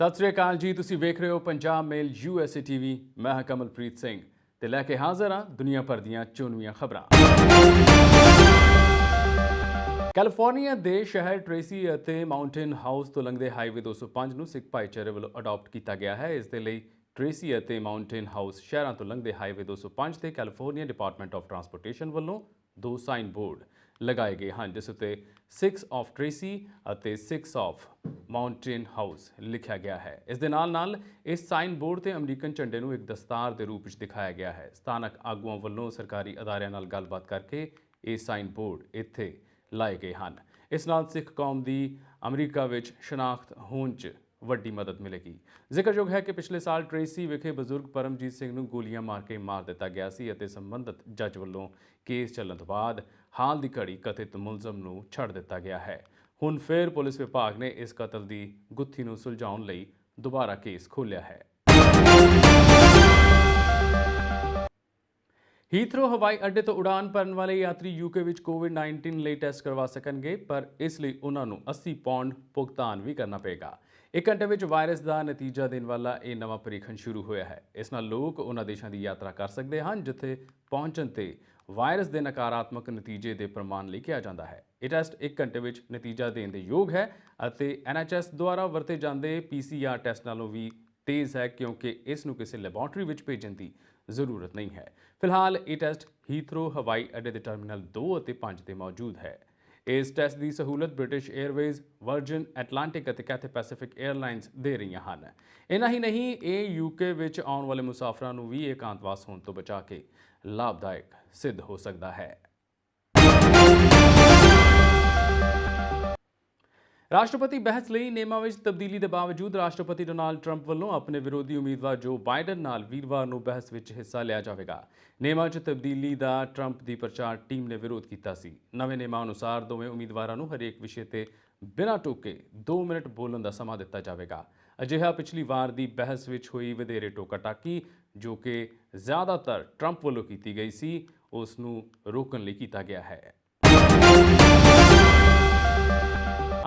ਸਤਿ ਸ੍ਰੀ ਅਕਾਲ ਜੀ। ਤੁਸੀਂ ਵੇਖ ਰਹੇ ਹੋ ਪੰਜਾਬ ਮੇਲ USA TV। ਮੈਂ ਹਾਂ ਕਮਲਪ੍ਰੀਤ ਸਿੰਘ ਤੇ ਲੈ ਕੇ ਹਾਜ਼ਰ ਹਾਂ ਦੁਨੀਆ ਭਰ ਦੀਆਂ ਚੋਣਵੀਆਂ ਖਬਰਾਂ। ਕੈਲੀਫੋਰਨੀਆ ਦੇ ਸ਼ਹਿਰ ਟ੍ਰੇਸੀ ਅਤੇ ਮਾਊਂਟੇਨ ਹਾਊਸ ਤੋਂ ਲੰਘਦੇ ਹਾਈਵੇ 205 ਨੂੰ ਸਿੱਖ ਭਾਈਚਾਰੇ ਵੱਲੋਂ ਅਡਾਪਟ ਕੀਤਾ ਗਿਆ ਹੈ। ਇਸ ਦੇ ਲਈ ਟ੍ਰੇਸੀ ਅਤੇ ਮਾਊਂਟੇਨ ਹਾਊਸ ਸ਼ਹਿਰਾਂ ਤੋਂ ਲੰਘਦੇ ਹਾਈਵੇ 205 ਤੇ ਕੈਲੀਫੋਰਨੀਆ ਡਿਪਾਰਟਮੈਂਟ ਆਫ ਟਰਾਂਸਪੋਰਟੇਸ਼ਨ ਵੱਲੋਂ ਦੋ ਸਾਈਨ ਬੋਰਡ ਲਗਾਏ ਗਏ ਹਨ, ਜਿਸ ਉੱਤੇ 6 ਆਫ ਟ੍ਰੇਸੀ ਅਤੇ 6 ਆਫ ਮਾਊਂਟੇਨ ਹਾਊਸ ਲਿਖਿਆ ਗਿਆ ਹੈ। ਇਸ ਦੇ ਨਾਲ ਇਸ ਸਾਈਨ ਬੋਰਡ ਤੇ ਅਮਰੀਕਨ ਝੰਡੇ ਨੂੰ ਇੱਕ ਦਸਤਾਰ ਦੇ ਰੂਪ ਵਿੱਚ ਦਿਖਾਇਆ ਗਿਆ ਹੈ। ਸਥਾਨਕ ਆਗੂਆਂ ਵੱਲੋਂ ਸਰਕਾਰੀ ਅਦਾਰਿਆਂ ਨਾਲ ਗੱਲਬਾਤ ਕਰਕੇ ਇਹ ਸਾਈਨ ਬੋਰਡ ਇੱਥੇ ਲਾਏ ਗਏ ਹਨ। ਇਸ ਨਾਲ ਸਿੱਖ ਕੌਮ ਦੀ ਅਮਰੀਕਾ ਵਿੱਚ ਸ਼ਨਾਖਤ ਹੋਣ 'ਚ ਵੱਡੀ ਮਦਦ ਮਿਲੇਗੀ। ਜ਼ਿਕਰਯੋਗ ਹੈ ਕਿ ਪਿਛਲੇ ਸਾਲ ਟ੍ਰੇਸੀ ਵਿਖੇ ਬਜ਼ੁਰਗ ਪਰਮਜੀਤ ਸਿੰਘ ਨੂੰ ਗੋਲੀਆਂ ਮਾਰ ਕੇ ਮਾਰ ਦਿੱਤਾ ਗਿਆ ਸੀ ਅਤੇ ਸੰਬੰਧਿਤ ਜੱਜ ਵੱਲੋਂ ਕੇਸ ਚੱਲਣ ਤੋਂ ਬਾਅਦ ਹਾਲ ਦੀ ਘੜੀ ਕਥਿਤ ਮੁਲਜ਼ਮ ਨੂੰ ਛੱਡ ਦਿੱਤਾ ਗਿਆ ਹੈ। ਹੁਣ ਫਿਰ ਪੁਲਿਸ ਵਿਭਾਗ ਨੇ ਇਸ ਕਤਲ ਦੀ ਗੁੱਥੀ ਨੂੰ ਸੁਲਝਾਉਣ ਲਈ ਦੁਬਾਰਾ ਕੇਸ ਖੋਲ੍ਹਿਆ ਹੈ। ਹੀਥਰੋ ਹਵਾਈ ਅੱਡੇ ਤੋਂ ਉਡਾਨ ਭਰਨ ਵਾਲੇ ਯਾਤਰੀ ਯੂਕੇ ਵਿੱਚ ਕੋਵਿਡ-19 ਲਈ ਟੈਸਟ ਕਰਵਾ ਸਕਣਗੇ, ਪਰ ਇਸ ਲਈ ਉਹਨਾਂ ਨੂੰ 80 ਪਾਉਂਡ ਭੁਗਤਾਨ ਵੀ ਕਰਨਾ ਪਏਗਾ। 1 ਘੰਟੇ ਵਿੱਚ ਵਾਇਰਸ ਦਾ ਨਤੀਜਾ ਦੇਣ ਵਾਲਾ ਇਹ ਨਵਾਂ ਪਰੀਖਣ ਸ਼ੁਰੂ ਹੋਇਆ ਹੈ। ਇਸ ਨਾਲ ਲੋਕ ਉਹਨਾਂ ਦੇਸ਼ਾਂ ਦੀ ਯਾਤਰਾ ਕਰ ਸਕਦੇ ਹਨ ਜਿੱਥੇ ਪਹੁੰਚਣ ਤੇ ਵਾਇਰਸ ਦੇ ਨਕਾਰਾਤਮਕ ਨਤੀਜੇ ਦੇ ਪ੍ਰਮਾਣ ਲਈ ਕਿਹਾ ਜਾਂਦਾ ਹੈ। ਇਹ ਟੈਸਟ 1 ਘੰਟੇ ਵਿੱਚ ਨਤੀਜਾ ਦੇਣ ਦੇ ਯੋਗ ਹੈ ਅਤੇ NHS ਦੁਆਰਾ ਵਰਤੇ ਜਾਂਦੇ PCR ਟੈਸਟ ਨਾਲੋਂ ਵੀ ਤੇਜ਼ ਹੈ, ਕਿਉਂਕਿ ਇਸ ਨੂੰ ਕਿਸੇ ਲੈਬੋਰੇਟਰੀ ਵਿੱਚ ਭੇਜਣ ਦੀ ਜ਼ਰੂਰਤ ਨਹੀਂ ਹੈ। ਫਿਲਹਾਲ ਇਹ ਟੈਸਟ ਹੀਥਰੋ ਹਵਾਈ ਅੱਡੇ ਦੇ ਟਰਮੀਨਲ 2 ਅਤੇ 5 ਤੇ ਮੌਜੂਦ ਹੈ। ਇਸ ਟੈਸਟ ਦੀ ਸਹੂਲਤ ਬ੍ਰਿਟਿਸ਼ ਏਅਰਵੇਜ਼, ਵਰਜਨ ਐਟਲਾਂਟਿਕ ਅਤੇ ਕੈਥੇ ਪੈਸੀਫਿਕ ਏਅਰਲਾਈਨਸ ਦੇ ਰਹੀਆਂ ਹਨ। ਇੰਨਾ ਹੀ ਨਹੀਂ, ਇਹ ਯੂਕੇ ਵਿੱਚ ਆਉਣ ਵਾਲੇ ਮੁਸਾਫਰਾਂ ਨੂੰ ਵੀ ਏਕਾਂਤਵਾਸ ਹੋਣ ਤੋਂ ਬਚਾ ਕੇ ਲਾਭਦਾਇਕ ਸਿੱਧ ਹੋ ਸਕਦਾ ਹੈ। ਰਾਸ਼ਟਰਪਤੀ ਬਹਿਸ ਲਈ ਨਿਯਮਾਂ ਵਿੱਚ ਤਬਦੀਲੀ ਦੇ ਬਾਵਜੂਦ ਰਾਸ਼ਟਰਪਤੀ ਡੋਨਾਲਡ ਟਰੰਪ ਵੱਲੋਂ ਆਪਣੇ ਵਿਰੋਧੀ ਉਮੀਦਵਾਰ ਜੋ ਬਾਈਡਨ ਨਾਲ ਵੀਰਵਾਰ ਨੂੰ ਬਹਿਸ ਵਿੱਚ ਹਿੱਸਾ ਲਿਆ ਜਾਵੇਗਾ। ਨਿਯਮਾਂ 'ਚ ਤਬਦੀਲੀ ਦਾ ਟਰੰਪ ਦੀ ਪ੍ਰਚਾਰ ਟੀਮ ਨੇ ਵਿਰੋਧ ਕੀਤਾ ਸੀ। ਨਵੇਂ ਨਿਯਮਾਂ ਅਨੁਸਾਰ ਦੋਵੇਂ ਉਮੀਦਵਾਰਾਂ ਨੂੰ ਹਰੇਕ ਵਿਸ਼ੇ ਤੇ ਬਿਨਾਂ ਟੋਕੇ 2 ਮਿੰਟ ਬੋਲਣ ਦਾ ਸਮਾਂ ਦਿੱਤਾ ਜਾਵੇਗਾ। ਅਜਿਹਾ ਪਿਛਲੀ ਵਾਰ ਦੀ ਬਹਿਸ ਵਿੱਚ ਹੋਈ ਵਧੇਰੇ ਟੋਕਾ-ਟਾਕੀ, ਜੋ ਕਿ ਜ਼ਿਆਦਾਤਰ ਟਰੰਪ ਵੱਲੋਂ ਕੀਤੀ ਗਈ ਸੀ, ਉਸ ਨੂੰ ਰੋਕਣ ਲਈ ਕੀਤਾ ਗਿਆ ਹੈ।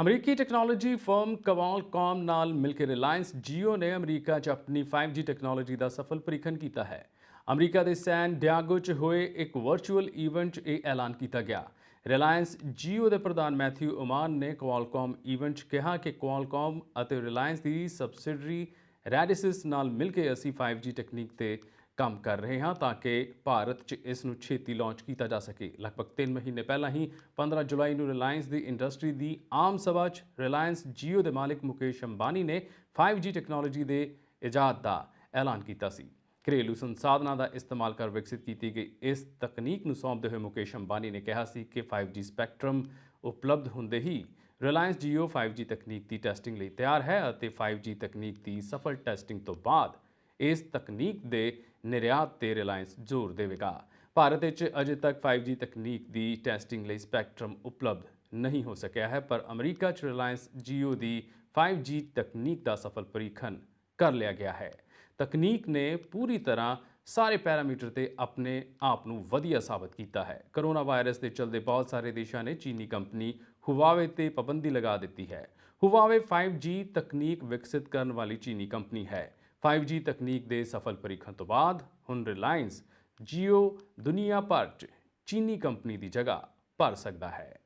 ਅਮਰੀਕੀ ਟੈਕਨੋਲੋਜੀ ਫਰਮ ਕਵਾਲਕਾਮ ਨਾਲ ਮਿਲ ਕੇ ਰਿਲਾਇੰਸ ਜੀਓ ਨੇ ਅਮਰੀਕਾ 'ਚ ਆਪਣੀ 5G ਟੈਕਨੋਲੋਜੀ ਦਾ ਸਫਲ ਪਰੀਖਣ ਕੀਤਾ ਹੈ। ਅਮਰੀਕਾ ਦੇ ਸੈਨ ਡਿਆਗੋ 'ਚ ਹੋਏ ਇੱਕ ਵਰਚੁਅਲ ਈਵੈਂਟ 'ਚ ਇਹ ਐਲਾਨ ਕੀਤਾ ਗਿਆ। ਰਿਲਾਇੰਸ ਜੀਓ ਦੇ ਪ੍ਰਧਾਨ ਮੈਥਿਊ ਓਮਾਨ ਨੇ ਕਵਾਲਕਾਮ ਈਵੈਂਟ 'ਚ ਕਿਹਾ ਕਿ ਕਵਾਲਕਾਮ ਅਤੇ ਰਿਲਾਇੰਸ ਦੀ ਸਬਸਿਡਰੀ ਰੈਡਿਸਿਸ ਨਾਲ ਮਿਲ ਕੇ ਅਸੀਂ 5G ਟੈਕਨੀਕ ਤੇ ਕੰਮ ਕਰ ਰਹੇ ਹਾਂ ਤਾਂ ਕਿ ਭਾਰਤ 'ਚ ਇਸ ਨੂੰ ਛੇਤੀ ਲਾਂਚ ਕੀਤਾ ਜਾ ਸਕੇ। ਲਗਭਗ 3 ਮਹੀਨੇ ਪਹਿਲਾਂ ਹੀ 15 ਜੁਲਾਈ ਨੂੰ ਰਿਲਾਇੰਸ ਦੀ ਇੰਡਸਟਰੀ ਦੀ ਆਮ ਸਭਾ 'ਚ ਰਿਲਾਇੰਸ ਜੀਓ ਦੇ ਮਾਲਿਕ ਮੁਕੇਸ਼ ਅੰਬਾਨੀ ਨੇ 5G ਟੈਕਨੋਲੋਜੀ ਦੇ ਇਜਾਦ ਦਾ ਐਲਾਨ ਕੀਤਾ ਸੀ। ਘਰੇਲੂ ਸੰਸਾਧਨਾਂ ਦਾ ਇਸਤੇਮਾਲ ਕਰ ਵਿਕਸਿਤ ਕੀਤੀ ਗਈ ਇਸ ਤਕਨੀਕ ਨੂੰ ਸੌਂਪਦੇ ਹੋਏ ਮੁਕੇਸ਼ ਅੰਬਾਨੀ ਨੇ ਕਿਹਾ ਸੀ ਕਿ 5G ਸਪੈਕਟਰਮ ਉਪਲਬਧ ਹੁੰਦੇ ਹੀ ਰਿਲਾਇੰਸ ਜੀਓ 5G ਤਕਨੀਕ ਦੀ ਟੈਸਟਿੰਗ ਲਈ ਤਿਆਰ ਹੈ ਅਤੇ 5G ਤਕਨੀਕ ਦੀ ਸਫਲ ਟੈਸਟਿੰਗ ਤੋਂ ਬਾਅਦ ਇਸ ਤਕਨੀਕ ਦੇ ਨਿਰਯਾਤ ਤੇ ਰਿਲਾਇੰਸ ਜ਼ੋਰ ਦੇਵੇਗਾ। ਭਾਰਤ ਵਿੱਚ ਅਜੇ ਤੱਕ 5G ਤਕਨੀਕ ਦੀ ਟੈਸਟਿੰਗ ਲਈ ਸਪੈਕਟਰਮ ਉਪਲਬਧ ਨਹੀਂ ਹੋ ਸਕਿਆ ਹੈ, ਪਰ ਅਮਰੀਕਾ 'ਚ ਰਿਲਾਇੰਸ ਜੀਓ ਦੀ 5G ਤਕਨੀਕ ਦਾ ਸਫਲ ਪਰੀਖਣ ਕਰ ਲਿਆ ਗਿਆ ਹੈ। ਤਕਨੀਕ ਨੇ ਪੂਰੀ ਤਰ੍ਹਾਂ ਸਾਰੇ ਪੈਰਾਮੀਟਰ ਤੇ ਆਪਣੇ ਆਪ ਨੂੰ ਵਧੀਆ ਸਾਬਤ ਕੀਤਾ ਹੈ। ਕਰੋਨਾ ਵਾਇਰਸ ਦੇ ਚਲਦੇ ਬਹੁਤ ਸਾਰੇ ਦੇਸ਼ਾਂ ਨੇ ਚੀਨੀ ਕੰਪਨੀ ਹੁਵਾਵੇ ਤੇ ਪਾਬੰਦੀ ਲਗਾ ਦਿੱਤੀ ਹੈ। ਹੁਵਾਵੇ 5G ਤਕਨੀਕ ਵਿਕਸਿਤ ਕਰਨ ਵਾਲੀ ਚੀਨੀ ਕੰਪਨੀ ਹੈ। 5G ਤਕਨੀਕ ਦੇ ਸਫਲ ਪਰੀਖਣ ਤੋਂ ਬਾਅਦ ਹੁਣ ਰਿਲਾਇੰਸ ਜੀਓ ਦੁਨੀਆ ਭਰ 'ਚ ਚੀਨੀ ਕੰਪਨੀ ਦੀ ਜਗ੍ਹਾ ਭਰ ਸਕਦਾ ਹੈ।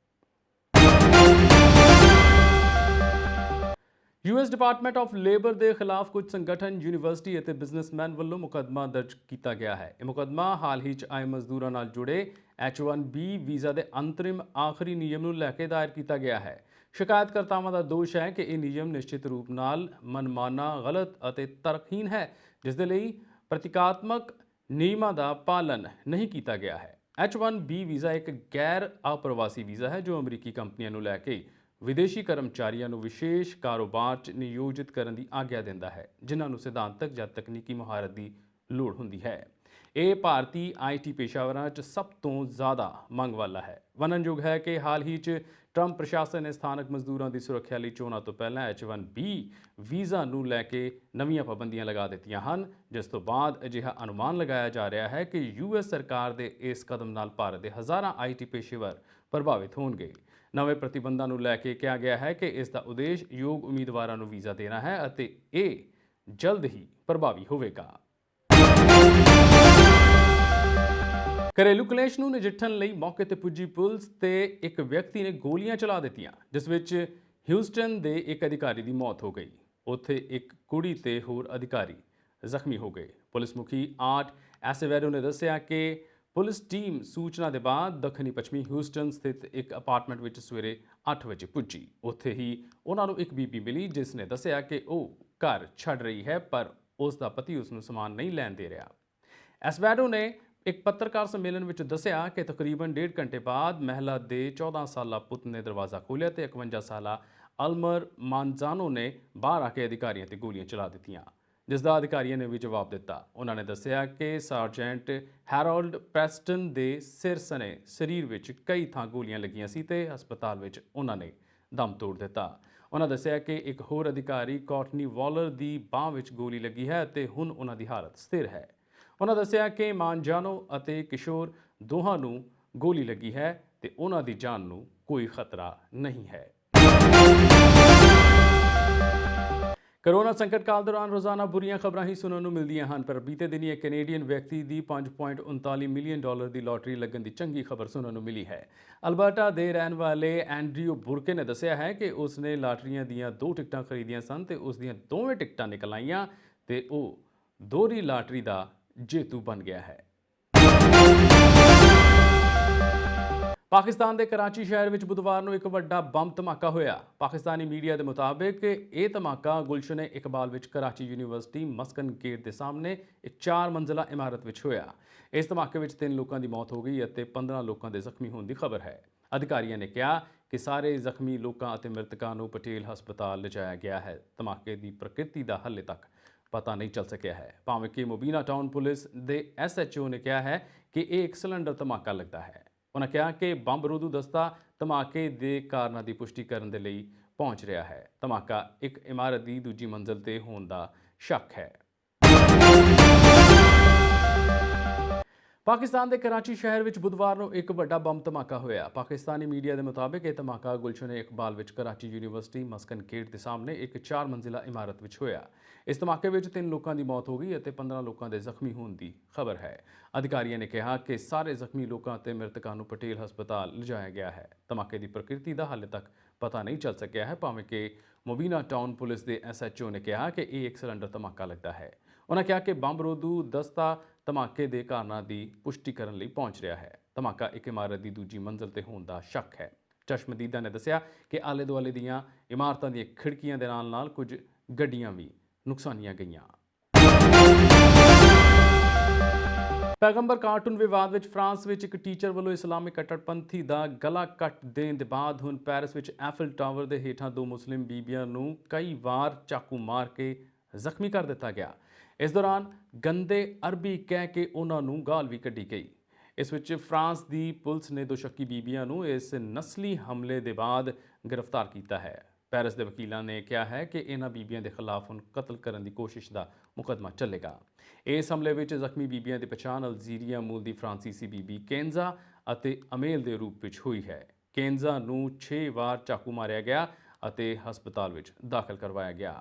US ਡਿਪਾਰਟਮੈਂਟ ਆਫ ਲੇਬਰ ਦੇ ਖਿਲਾਫ ਕੁਝ ਸੰਗਠਨ, ਯੂਨੀਵਰਸਿਟੀ ਅਤੇ ਬਿਜ਼ਨਸਮੈਨ ਵੱਲੋਂ ਮੁਕੱਦਮਾ ਦਰਜ ਕੀਤਾ ਗਿਆ ਹੈ। ਇਹ ਮੁਕੱਦਮਾ ਹਾਲ ਹੀ 'ਚ ਆਏ ਮਜ਼ਦੂਰਾਂ ਨਾਲ ਜੁੜੇ H-1B ਵੀਜ਼ਾ ਦੇ ਅੰਤਰਿਮ ਆਖਰੀ ਨਿਯਮ ਨੂੰ ਲੈ ਕੇ ਦਾਇਰ ਕੀਤਾ ਗਿਆ ਹੈ। ਸ਼ਿਕਾਇਤਕਰਤਾਵਾਂ ਦਾ ਦੋਸ਼ ਹੈ ਕਿ ਇਹ ਨਿਯਮ ਨਿਸ਼ਚਿਤ ਰੂਪ ਨਾਲ ਮਨਮਾਨਾ, ਗਲਤ ਅਤੇ ਤਰਕਹੀਣ ਹੈ, ਜਿਸ ਦੇ ਲਈ ਪ੍ਰਤੀਕਾਤਮਕ ਨਿਯਮਾਂ ਦਾ ਪਾਲਣ ਨਹੀਂ ਕੀਤਾ ਗਿਆ ਹੈ। H-1B ਵੀਜ਼ਾ ਇੱਕ ਗੈਰ ਅਪ੍ਰਵਾਸੀ ਵੀਜ਼ਾ ਹੈ ਜੋ ਅਮਰੀਕੀ ਕੰਪਨੀਆਂ ਨੂੰ ਲੈ ਕੇ ਵਿਦੇਸ਼ੀ ਕਰਮਚਾਰੀਆਂ ਨੂੰ ਵਿਸ਼ੇਸ਼ ਕਾਰੋਬਾਰ 'ਚ ਨਿਯੋਜਿਤ ਕਰਨ ਦੀ ਆਗਿਆ ਦਿੰਦਾ ਹੈ, ਜਿਨ੍ਹਾਂ ਨੂੰ ਸਿਧਾਂਤਕ ਜਾਂ ਤਕਨੀਕੀ ਮੁਹਾਰਤ ਦੀ ਲੋੜ ਹੁੰਦੀ ਹੈ। ਇਹ ਭਾਰਤੀ IT ਪੇਸ਼ਾਵਰਾਂ 'ਚ ਸਭ ਤੋਂ ਜ਼ਿਆਦਾ ਮੰਗ ਵਾਲਾ ਹੈ। ਵਰਣਨਯੋਗ ਹੈ ਕਿ ਹਾਲ ਹੀ 'ਚ ਟਰੰਪ ਪ੍ਰਸ਼ਾਸਨ ਨੇ ਸਥਾਨਕ ਮਜ਼ਦੂਰਾਂ ਦੀ ਸੁਰੱਖਿਆ ਲਈ ਚੋਣਾਂ ਤੋਂ ਪਹਿਲਾਂ H-1B ਵੀਜ਼ਾ ਨੂੰ ਲੈ ਕੇ ਨਵੀਆਂ ਪਾਬੰਦੀਆਂ ਲਗਾ ਦਿੱਤੀਆਂ ਹਨ, ਜਿਸ ਤੋਂ ਬਾਅਦ ਅਜਿਹਾ ਅਨੁਮਾਨ ਲਗਾਇਆ ਜਾ ਰਿਹਾ ਹੈ ਕਿ US ਸਰਕਾਰ ਦੇ ਇਸ ਕਦਮ ਨਾਲ ਭਾਰਤ ਦੇ ਹਜ਼ਾਰਾਂ IT ਪੇਸ਼ੇਵਰ ਪ੍ਰਭਾਵਿਤ ਹੋਣਗੇ। ਨਵੇਂ ਪ੍ਰਤੀਬੰਧਾਂ ਨੂੰ ਲੈ ਕੇ ਕਿਹਾ ਗਿਆ ਹੈ ਕਿ ਇਸ ਦਾ ਉਦੇਸ਼ ਯੋਗ ਉਮੀਦਵਾਰਾਂ ਨੂੰ ਵੀਜ਼ਾ ਦੇਣਾ ਹੈ ਅਤੇ ਇਹ ਜਲਦ ਹੀ ਪ੍ਰਭਾਵੀ ਹੋਵੇਗਾ। ਘਰੇਲੂ ਕਲੇਸ਼ ਨੂੰ ਨਜਿੱਠਣ ਲਈ ਮੌਕੇ ਤੇ ਪੁੱਜੀ ਪੁਲਿਸ ਤੇ ਇੱਕ ਵਿਅਕਤੀ ਨੇ ਗੋਲੀਆਂ ਚਲਾ ਦਿੱਤੀਆਂ, ਜਿਸ ਵਿੱਚ ਹਿਊਸਟਨ ਦੇ ਇੱਕ ਅਧਿਕਾਰੀ ਦੀ ਮੌਤ ਹੋ ਗਈ। ਉੱਥੇ ਇੱਕ ਕੁੜੀ ਤੇ ਹੋਰ ਅਧਿਕਾਰੀ ਜ਼ਖਮੀ ਹੋ ਗਏ। ਪੁਲਿਸ ਮੁਖੀ ਆਰਟ ਐਸੇਵੇਡੋ ਨੇ ਦੱਸਿਆ ਕਿ ਪੁਲਿਸ ਟੀਮ ਸੂਚਨਾ ਦੇ ਬਾਅਦ ਦੱਖਣੀ ਪੱਛਮੀ ਹਿਊਸਟਨ ਸਥਿਤ ਇੱਕ ਅਪਾਰਟਮੈਂਟ ਵਿੱਚ ਸਵੇਰੇ 8 ਵਜੇ ਪੁੱਜੀ। ਉੱਥੇ ਹੀ ਉਹਨਾਂ ਨੂੰ ਇੱਕ ਬੀਬੀ ਮਿਲੀ, ਜਿਸ ਨੇ ਦੱਸਿਆ ਕਿ ਉਹ ਘਰ ਛੱਡ ਰਹੀ ਹੈ ਪਰ ਉਸ ਦਾ ਪਤੀ ਉਸ ਨੂੰ ਸਮਾਨ ਨਹੀਂ ਲੈਣ ਦੇ ਰਿਹਾ। ਐਸਵੇਡੋ ਨੇ ਇੱਕ ਪੱਤਰਕਾਰ ਸੰਮੇਲਨ ਵਿੱਚ ਦੱਸਿਆ ਕਿ ਤਕਰੀਬਨ 1.5 ਘੰਟੇ ਬਾਅਦ ਮਹਿਲਾ ਦੇ 14 ਸਾਲਾ ਪੁੱਤ ਨੇ ਦਰਵਾਜ਼ਾ ਖੋਲ੍ਹਿਆ ਤੇ 51 ਸਾਲਾ ਅਲਮਰ ਮਾਨਜ਼ਾਨੋ ਨੇ ਬਾਹਰ ਆ ਕੇ ਅਧਿਕਾਰੀਆਂ ਤੇ ਗੋਲੀਆਂ ਚਲਾ ਦਿੱਤੀਆਂ, ਜਿਸ ਦਾ ਅਧਿਕਾਰੀਆਂ ਨੇ ਵੀ ਜਵਾਬ ਦਿੱਤਾ। ਉਹਨਾਂ ਨੇ ਦੱਸਿਆ ਕਿ ਸਾਰਜੈਂਟ ਹੈਰੋਲਡ ਪ੍ਰੈਸਟਨ ਦੇ ਸਿਰ ਸਣੇ ਸਰੀਰ ਵਿੱਚ ਕਈ ਥਾਂ ਗੋਲੀਆਂ ਲੱਗੀਆਂ ਸੀ ਤੇ ਹਸਪਤਾਲ ਵਿੱਚ ਉਹਨਾਂ ਨੇ ਦਮ ਤੋੜ ਦਿੱਤਾ। ਉਹਨਾਂ ਦੱਸਿਆ ਕਿ ਇੱਕ ਹੋਰ ਅਧਿਕਾਰੀ ਕੋਟਨੀ ਵਾਲਰ ਦੀ ਬਾਂਹ ਵਿੱਚ ਗੋਲੀ ਲੱਗੀ ਹੈ ਅਤੇ ਹੁਣ ਉਹਨਾਂ ਦੀ ਹਾਲਤ ਸਥਿਰ ਹੈ। ਉਹਨਾਂ ਦੱਸਿਆ ਕਿ ਮਾਨਜ਼ਾਨੋ ਅਤੇ ਕਿਸ਼ੋਰ ਦੋਹਾਂ ਨੂੰ ਗੋਲੀ ਲੱਗੀ ਹੈ ਤੇ ਉਹਨਾਂ ਦੀ ਜਾਨ ਨੂੰ ਕੋਈ ਖਤਰਾ ਨਹੀਂ ਹੈ। ਕੋਰੋਨਾ ਸੰਕਟ ਕਾਲ ਦੌਰਾਨ ਰੋਜ਼ਾਨਾ ਬੁਰੀਆਂ ਖਬਰਾਂ ਹੀ ਸੁਣਨ ਨੂੰ ਮਿਲਦੀਆਂ ਹਨ, ਪਰ ਬੀਤੇ ਦਿਨੀ ਇੱਕ ਕੈਨੇਡੀਅਨ ਵਿਅਕਤੀ ਦੀ $5.39 ਮਿਲੀਅਨ ਦੀ ਲਾਟਰੀ ਲੱਗਣ ਦੀ ਚੰਗੀ ਖਬਰ ਸੁਣਨ ਨੂੰ ਮਿਲੀ ਹੈ। ਅਲਬਰਟਾ ਦੇ ਰਹਿਣ ਵਾਲੇ ਐਂਡਰਿਊ ਬੁਰਕੇ ਨੇ ਦੱਸਿਆ ਹੈ ਕਿ ਉਸ ਨੇ ਲਾਟਰੀਆਂ ਦੀਆਂ 2 ਟਿਕਟਾਂ ਖਰੀਦੀਆਂ ਸਨ ਤੇ ਉਸ ਦੀਆਂ ਦੋਵੇਂ ਟਿਕਟਾਂ ਨਿਕਲ ਆਈਆਂ ਤੇ ਉਹ ਦੋਹਰੀ ਲਾਟਰੀ ਦਾ ਜੇਤੂ ਬਣ ਗਿਆ ਹੈ। ਪਾਕਿਸਤਾਨ ਦੇ ਕਰਾਚੀ ਸ਼ਹਿਰ ਵਿੱਚ ਬੁੱਧਵਾਰ ਨੂੰ ਇੱਕ ਵੱਡਾ ਬੰਬ ਧਮਾਕਾ ਹੋਇਆ। ਪਾਕਿਸਤਾਨੀ ਮੀਡੀਆ ਦੇ ਮੁਤਾਬਕ ਇਹ ਧਮਾਕਾ ਗੁਲਸ਼ਨ ਇਕਬਾਲ ਵਿੱਚ ਕਰਾਚੀ ਯੂਨੀਵਰਸਿਟੀ ਮਸਕਨ ਗੇਟ ਦੇ ਸਾਹਮਣੇ ਇੱਕ 4 ਮੰਜ਼ਿਲਾ ਇਮਾਰਤ ਵਿੱਚ ਹੋਇਆ। ਇਸ ਧਮਾਕੇ ਵਿੱਚ 3 ਲੋਕਾਂ ਦੀ ਮੌਤ ਹੋ ਗਈ ਅਤੇ 15 ਲੋਕਾਂ ਦੇ ਜ਼ਖਮੀ ਹੋਣ ਦੀ ਖਬਰ ਹੈ। ਅਧਿਕਾਰੀਆਂ ਨੇ ਕਿਹਾ ਕਿ ਸਾਰੇ ਜ਼ਖਮੀ ਲੋਕਾਂ ਅਤੇ ਮ੍ਰਿਤਕਾਂ ਨੂੰ ਪਟੇਲ ਹਸਪਤਾਲ ਲਿਜਾਇਆ ਗਿਆ ਹੈ। ਧਮਾਕੇ ਦੀ ਪ੍ਰਕਿਰਤੀ ਦਾ ਹਾਲੇ ਤੱਕ ਪਤਾ ਨਹੀਂ ਚੱਲ ਸਕਿਆ ਹੈ, ਭਾਵੇਂ ਕਿ ਮੁਬੀਨਾ ਟਾਊਨ ਪੁਲਿਸ ਦੇ SHO ਨੇ ਕਿਹਾ ਹੈ ਕਿ ਇਹ ਇੱਕ ਸਿਲੰਡਰ ਧਮਾਕਾ ਲੱਗਦਾ ਹੈ। ਉਹਨਾਂ ਕਿਹਾ ਕਿ ਬੰਬ ਰੋਧੂ ਦਸਤਾ ਧਮਾਕੇ ਦੇ ਕਾਰਨਾਂ ਦੀ ਪੁਸ਼ਟੀ ਕਰਨ ਦੇ ਲਈ ਪਹੁੰਚ ਰਿਹਾ ਹੈ। ਧਮਾਕਾ ਇੱਕ ਇਮਾਰਤ ਦੀ ਦੂਜੀ ਮੰਜ਼ਲ ਤੇ ਹੋਣ ਦਾ ਸ਼ੱਕ ਹੈ। ਪਾਕਿਸਤਾਨ ਦੇ ਕਰਾਚੀ ਸ਼ਹਿਰ ਵਿੱਚ ਬੁੱਧਵਾਰ ਨੂੰ ਇੱਕ ਵੱਡਾ ਬੰਬ ਧਮਾਕਾ ਹੋਇਆ। ਪਾਕਿਸਤਾਨੀ ਮੀਡੀਆ ਦੇ ਮੁਤਾਬਕ ਇਹ ਧਮਾਕਾ ਗੁਲਸ਼ਨ ਇਕਬਾਲ ਵਿੱਚ ਕਰਾਚੀ ਯੂਨੀਵਰਸਿਟੀ ਮਸਕਨ ਗੇਟ ਦੇ ਸਾਹਮਣੇ ਇੱਕ 4 ਮੰਜ਼ਿਲਾ ਇਮਾਰਤ ਵਿੱਚ ਹੋਇਆ। ਇਸ ਧਮਾਕੇ ਵਿੱਚ 3 ਲੋਕਾਂ ਦੀ ਮੌਤ ਹੋ ਗਈ ਅਤੇ 15 ਲੋਕਾਂ ਦੇ ਜ਼ਖਮੀ ਹੋਣ ਦੀ ਖਬਰ ਹੈ। ਅਧਿਕਾਰੀਆਂ ਨੇ ਕਿਹਾ ਕਿ ਸਾਰੇ ਜ਼ਖਮੀ ਲੋਕਾਂ ਅਤੇ ਮ੍ਰਿਤਕਾਂ ਨੂੰ ਪਟੇਲ ਹਸਪਤਾਲ ਲਿਜਾਇਆ ਗਿਆ ਹੈ। ਧਮਾਕੇ ਦੀ ਪ੍ਰਕਿਰਤੀ ਦਾ ਹਾਲੇ ਤੱਕ ਪਤਾ ਨਹੀਂ ਚੱਲ ਸਕਿਆ ਹੈ, ਭਾਵੇਂ ਕਿ ਮੁਬੀਨਾ ਟਾਊਨ ਪੁਲਿਸ ਦੇ SHO ਨੇ ਕਿਹਾ ਕਿ ਇਹ ਇੱਕ ਸਿਲੰਡਰ ਧਮਾਕਾ ਲੱਗਦਾ ਹੈ। ਉਹਨਾਂ ਕਿਹਾ ਕਿ ਬੰਬ ਰੋਧੂ ਦਸਤਾ ਧਮਾਕੇ ਦੇ ਕਾਰਨਾਂ ਦੀ ਪੁਸ਼ਟੀ ਕਰਨ ਲਈ ਪਹੁੰਚ ਰਿਹਾ ਹੈ। ਧਮਾਕਾ ਇੱਕ ਇਮਾਰਤ ਦੀ ਦੂਜੀ ਮੰਜ਼ਲ ਤੇ ਹੋਣ ਦਾ ਸ਼ੱਕ ਹੈ। ਚਸ਼ਮਦੀਦਾਂ ਨੇ ਦੱਸਿਆ ਕਿ ਆਲੇ ਦੁਆਲੇ ਦੀਆਂ ਇਮਾਰਤਾਂ ਦੀਆਂ ਖਿੜਕੀਆਂ ਦੇ ਨਾਲ ਕੁਝ ਗੱਡੀਆਂ ਵੀ ਨੁਕਸਾਨੀਆਂ ਗਈਆਂ। ਪੈਗੰਬਰ ਕਾਰਟੂਨ ਵਿਵਾਦ ਵਿੱਚ ਫਰਾਂਸ ਵਿੱਚ ਇੱਕ ਟੀਚਰ ਵੱਲੋਂ ਇਸਲਾਮਿਕ ਕੱਟੜਪੰਥੀ ਦਾ ਗਲਾ ਕੱਟ ਦੇਣ ਦੇ ਬਾਅਦ ਹੁਣ ਪੈਰਿਸ ਵਿੱਚ ਐਫਲ ਟਾਵਰ ਦੇ ਹੇਠਾਂ 2 ਮੁਸਲਿਮ ਬੀਬੀਆਂ ਨੂੰ ਕਈ ਵਾਰ ਚਾਕੂ ਮਾਰ ਕੇ ਜ਼ਖਮੀ ਕਰ ਦਿੱਤਾ ਗਿਆ। ਇਸ ਦੌਰਾਨ ਗੰਦੇ ਅਰਬੀ ਕਹਿ ਕੇ ਉਹਨਾਂ ਨੂੰ ਗਾਲ ਵੀ ਕੱਢੀ ਗਈ। ਇਸ ਵਿੱਚ ਫਰਾਂਸ ਦੀ ਪੁਲਿਸ ਨੇ 2 ਸ਼ੱਕੀ ਬੀਬੀਆਂ ਨੂੰ ਇਸ ਨਸਲੀ ਹਮਲੇ ਦੇ ਬਾਅਦ ਗ੍ਰਿਫਤਾਰ ਕੀਤਾ ਹੈ। ਪੈਰਿਸ ਦੇ ਵਕੀਲਾਂ ਨੇ ਕਿਹਾ ਹੈ ਕਿ ਇਹਨਾਂ ਬੀਬੀਆਂ ਦੇ ਖਿਲਾਫ ਹੁਣ ਕਤਲ ਕਰਨ ਦੀ ਕੋਸ਼ਿਸ਼ ਦਾ ਮੁਕੱਦਮਾ ਚੱਲੇਗਾ। ਇਸ ਹਮਲੇ ਵਿੱਚ ਜ਼ਖਮੀ ਬੀਬੀਆਂ ਦੀ ਪਛਾਣ ਅਲਜੀਰੀਆ ਮੂਲ ਦੀ ਫਰਾਂਸੀਸੀ ਬੀਬੀ ਕੇਂਜ਼ਾ ਅਤੇ ਅਮੇਲ ਦੇ ਰੂਪ ਵਿੱਚ ਹੋਈ ਹੈ। ਕੇਂਜ਼ਾ ਨੂੰ 6 ਵਾਰ ਚਾਕੂ ਮਾਰਿਆ ਗਿਆ ਅਤੇ ਹਸਪਤਾਲ ਵਿੱਚ ਦਾਖਲ ਕਰਵਾਇਆ ਗਿਆ।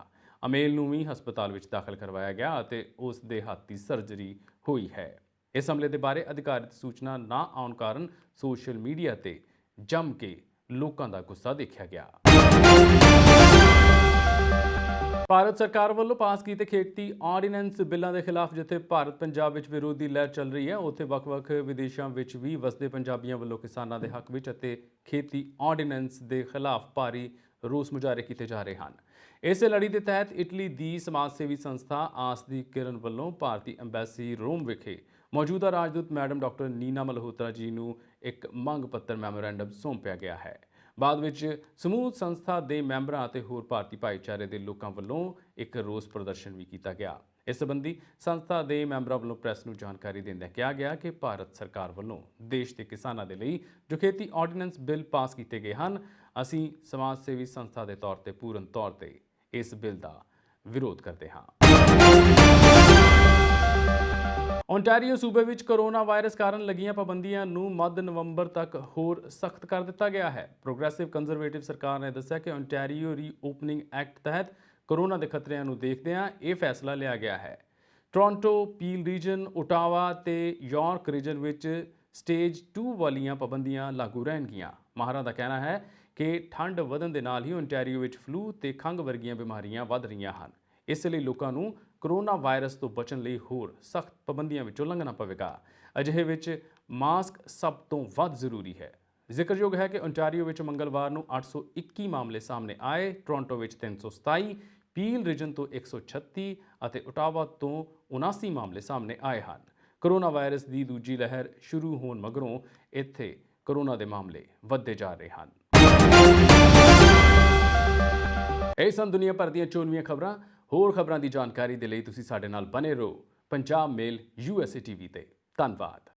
ਅਮੇਲ ਨੂੰ ਵੀ ਹਸਪਤਾਲ ਵਿੱਚ ਦਾਖਲ ਕਰਵਾਇਆ ਗਿਆ ਅਤੇ ਉਸ ਦੇ ਹੱਥ ਦੀ ਸਰਜਰੀ ਹੋਈ ਹੈ। ਇਸ ਹਮਲੇ ਦੇ ਬਾਰੇ ਅਧਿਕਾਰਿਤ ਸੂਚਨਾ ਨਾ ਆਉਣ ਕਾਰਨ ਸੋਸ਼ਲ ਮੀਡੀਆ ਤੇ ਜੰਮ ਕੇ ਲੋਕਾਂ ਦਾ ਗੁੱਸਾ ਦੇਖਿਆ ਗਿਆ। ਭਾਰਤ ਸਰਕਾਰ ਵੱਲੋਂ ਪਾਸ ਕੀਤੇ ਖੇਤੀ ਆਰਡੀਨੈਂਸ ਬਿੱਲਾਂ ਦੇ ਖਿਲਾਫ ਜਿੱਥੇ ਭਾਰਤ ਪੰਜਾਬ ਵਿੱਚ ਵਿਰੋਧੀ ਲਹਿਰ ਚੱਲ ਰਹੀ ਹੈ, ਉੱਥੇ ਵੱਖ-ਵੱਖ ਵਿਦੇਸ਼ਾਂ ਵਿੱਚ ਵੀ ਵਸਦੇ ਪੰਜਾਬੀਆਂ ਵੱਲੋਂ ਕਿਸਾਨਾਂ ਦੇ ਹੱਕ ਵਿੱਚ ਅਤੇ ਖੇਤੀ ਆਰਡੀਨੈਂਸ ਦੇ ਖਿਲਾਫ ਭਾਰੀ ਰੋਸ ਮੁਜ਼ਾਹਰੇ ਕੀਤੇ ਜਾ ਰਹੇ ਹਨ। ਇਸੇ ਲੜੀ ਦੇ ਤਹਿਤ ਇਟਲੀ ਦੀ ਸਮਾਜ ਸੇਵੀ ਸੰਸਥਾ ਆਸ ਦੀ ਕਿਰਨ ਵੱਲੋਂ ਭਾਰਤੀ ਐਮਬੈਸੀ ਰੋਮ ਵਿਖੇ ਮੌਜੂਦਾ ਰਾਜਦੂਤ ਮੈਡਮ ਡਾਕਟਰ ਨੀਨਾ ਮਲਹੋਤਰਾ ਜੀ ਨੂੰ ਇੱਕ ਮੰਗ ਪੱਤਰ ਮੈਮੋਰੈਂਡਮ ਸੌਂਪਿਆ ਗਿਆ ਹੈ। ਬਾਅਦ ਵਿੱਚ ਸਮੂਹ ਸੰਸਥਾ ਦੇ ਮੈਂਬਰਾਂ ਅਤੇ ਹੋਰ ਭਾਰਤੀ ਭਾਈਚਾਰੇ ਦੇ ਲੋਕਾਂ ਵੱਲੋਂ ਇੱਕ ਰੋਸ ਪ੍ਰਦਰਸ਼ਨ ਵੀ ਕੀਤਾ ਗਿਆ। ਇਸ ਸੰਬੰਧੀ ਸੰਸਥਾ ਦੇ ਮੈਂਬਰਾਂ ਵੱਲੋਂ ਪ੍ਰੈਸ ਨੂੰ ਜਾਣਕਾਰੀ ਦਿੰਦਿਆਂ ਕਿਹਾ ਗਿਆ ਕਿ ਭਾਰਤ ਸਰਕਾਰ ਵੱਲੋਂ ਦੇਸ਼ ਦੇ ਕਿਸਾਨਾਂ ਦੇ ਲਈ ਜੋ ਖੇਤੀ ਆਰਡੀਨੈਂਸ ਬਿੱਲ ਪਾਸ ਕੀਤੇ ਗਏ ਹਨ, ਅਸੀਂ ਸਮਾਜ ਸੇਵੀ ਸੰਸਥਾ ਦੇ ਤੌਰ ਤੇ ਪੂਰਨ ਤੌਰ ਤੇ ਇਸ ਬਿੱਲ ਦਾ ਵਿਰੋਧ ਕਰਦੇ ਹਾਂ। ਓਨਟਾਰੀਓ ਸੂਬੇ ਵਿੱਚ ਕੋਰੋਨਾ ਵਾਇਰਸ ਕਾਰਨ ਲੱਗੀਆਂ ਪਾਬੰਦੀਆਂ ਨੂੰ ਮੱਧ ਨਵੰਬਰ ਤੱਕ ਹੋਰ ਸਖਤ ਕਰ ਦਿੱਤਾ ਗਿਆ ਹੈ। ਪ੍ਰੋਗਰੈਸਿਵ ਕੰਜ਼ਰਵੇਟਿਵ ਸਰਕਾਰ ਨੇ ਦੱਸਿਆ ਕਿ ਓਨਟਾਰੀਓ ਰੀਓਪਨਿੰਗ ਐਕਟ ਤਹਿਤ ਕੋਰੋਨਾ ਦੇ ਖਤਰਿਆਂ ਨੂੰ ਦੇਖਦਿਆਂ ਇਹ ਫੈਸਲਾ ਲਿਆ ਗਿਆ ਹੈ। ਟੋਰਾਂਟੋ, ਪੀਲ ਰੀਜਨ, ਓਟਾਵਾ ਤੇ ਯਾਰਕ ਰੀਜਨ ਵਿੱਚ ਸਟੇਜ 2 ਵਾਲੀਆਂ ਪਾਬੰਦੀਆਂ ਲਾਗੂ ਰਹਿਣਗੀਆਂ। ਮਾਹਰਾਂ ਦਾ ਕਹਿਣਾ ਹੈ ਕਿ ਠੰਡ ਵਧਣ ਦੇ ਨਾਲ ਹੀ ਓਨਟਾਰੀਓ ਵਿੱਚ ਫਲੂ ਤੇ ਖੰਘ ਵਰਗੀਆਂ ਬਿਮਾਰੀਆਂ ਵੱਧ ਰਹੀਆਂ ਹਨ। ਇਸ ਲਈ ਲੋਕਾਂ ਨੂੰ ਕੋਰੋਨਾ ਵਾਇਰਸ ਤੋਂ ਬਚਣ ਲਈ ਹੋਰ ਸਖਤ ਪਾਬੰਦੀਆਂ ਵਿੱਚੋਂ ਲੰਘਣਾ ਪਵੇਗਾ। ਅਜਿਹੇ ਵਿੱਚ ਮਾਸਕ ਸਭ ਤੋਂ ਵੱਧ ਜ਼ਰੂਰੀ ਹੈ। ਜ਼ਿਕਰਯੋਗ ਹੈ ਕਿ ਓਨਟਾਰੀਓ ਵਿੱਚ ਮੰਗਲਵਾਰ ਨੂੰ 821 ਮਾਮਲੇ ਸਾਹਮਣੇ ਆਏ, ਟੋਰਾਂਟੋ ਵਿੱਚ 327, ਪੀਲ ਰੀਜਨ ਤੋਂ 136 ਅਤੇ ਓਟਾਵਾ ਤੋਂ 79 ਮਾਮਲੇ ਸਾਹਮਣੇ ਆਏ ਹਨ। ਕੋਰੋਨਾ ਵਾਇਰਸ ਦੀ ਦੂਜੀ ਲਹਿਰ ਸ਼ੁਰੂ ਹੋਣ ਮਗਰੋਂ ਇੱਥੇ ਕੋਰੋਨਾ ਦੇ ਮਾਮਲੇ ਵੱਧਦੇ ਜਾ ਰਹੇ ਹਨ। ਇਹ ਸਨ ਦੁਨੀਆ ਭਰ ਦੀਆਂ ਚੋਣਵੀਆਂ ਖਬਰਾਂ। ਹੋਰ ਖਬਰਾਂ ਦੀ ਜਾਣਕਾਰੀ ਦੇ ਲਈ ਤੁਸੀਂ ਸਾਡੇ ਨਾਲ ਬਨੇ ਰਹੋ ਪੰਜਾਬ ਮੇਲ USA TV ਤੇ। ਧੰਨਵਾਦ।